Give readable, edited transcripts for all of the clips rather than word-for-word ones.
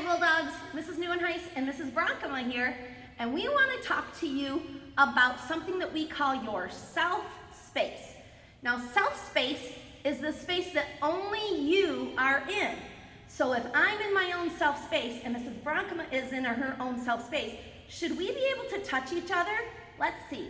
Bulldogs, Mrs. Neuenhuis and Mrs. Bronkema here, and we want to talk to you about something that we call your self-space. Now, self-space is the space that only you are in. So if I'm in my own self-space and Mrs. Bronkema is in her own self-space, should we be able to touch each other? Let's see.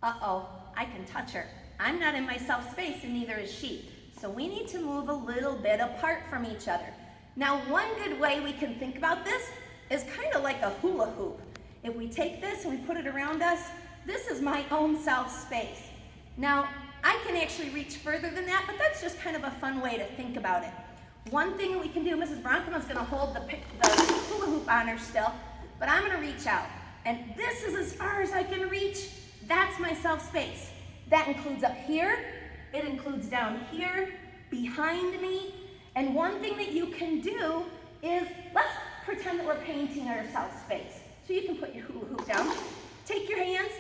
Uh-oh, I can touch her. I'm not in my self-space and neither is she. So we need to move a little bit apart from each other. Now, one good way we can think about this is kind of like a hula hoop. If we take this and we put it around us, this is my own self-space. Now, I can actually reach further than that, but that's just kind of a fun way to think about it. One thing that we can do, Mrs. Bronkema is going to hold the hula hoop on her still, but I'm going to reach out. And this is as far as I can reach. That's my self-space. That includes up here. It includes down here, behind me. And one thing that you can do is, let's pretend that we're painting our self-space. So you can put your hula hoop down. Take your hands.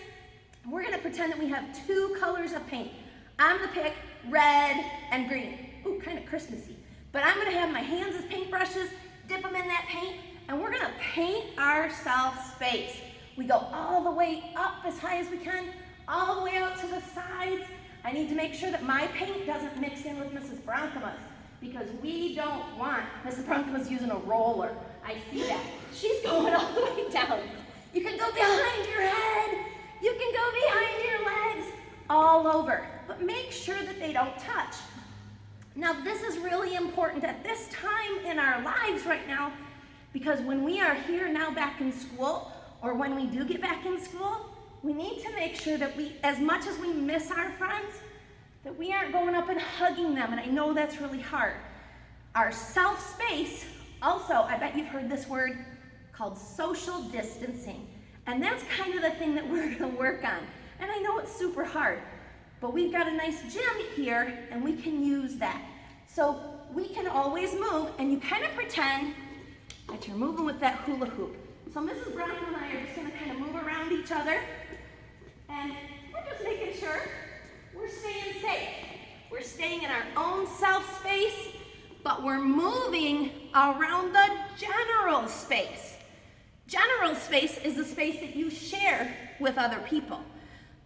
And we're going to pretend that we have two colors of paint. I'm going to pick red and green. Ooh, kind of Christmassy. But I'm going to have my hands as paintbrushes, dip them in that paint, and we're going to paint our self-space. We go all the way up as high as we can, all the way out to the sides. I need to make sure that my paint doesn't mix in with Mrs. Bronkema's because we don't want, Mrs. Bronkema's using a roller. I see that. She's going all the way down. You can go behind your head. You can go behind your legs, all over. But make sure that they don't touch. Now, this is really important at this time in our lives right now because when we are here now back in school, or when we do get back in school, we need to make sure that we, as much as we miss our friends, that we aren't going up and hugging them, and I know that's really hard. Our self-space, also, I bet you've heard this word called social distancing, and that's kind of the thing that we're gonna work on. And I know it's super hard, but we've got a nice gym here, and we can use that. So we can always move, and you kind of pretend that you're moving with that hula hoop. So Mrs. Bronkema and I are just going to kind of move around each other, and we're just making sure we're staying safe. We're staying in our own self-space, but we're moving around the general space. General space is the space that you share with other people,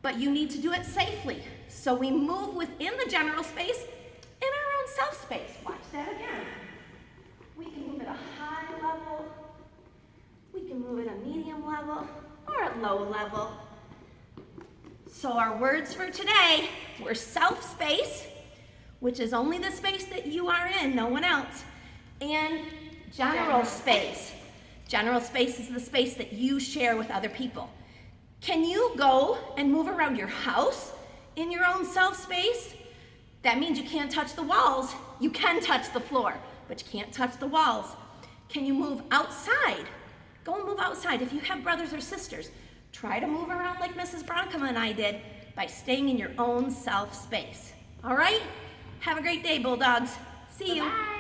but you need to do it safely. So we move within the general space in our own self-space. Watch that again. We can move at a high level. We can move at a medium level or at low level. So our words for today were self-space, which is only the space that you are in, no one else, and general space. General space is the space that you share with other people. Can you go and move around your house in your own self-space? That means you can't touch the walls. You can touch the floor, but you can't touch the walls. Can you move outside? Go and move outside. If you have brothers or sisters, try to move around like Mrs. Bronkema and I did by staying in your own self-space. All right? Have a great day, Bulldogs. See you. Bye-bye.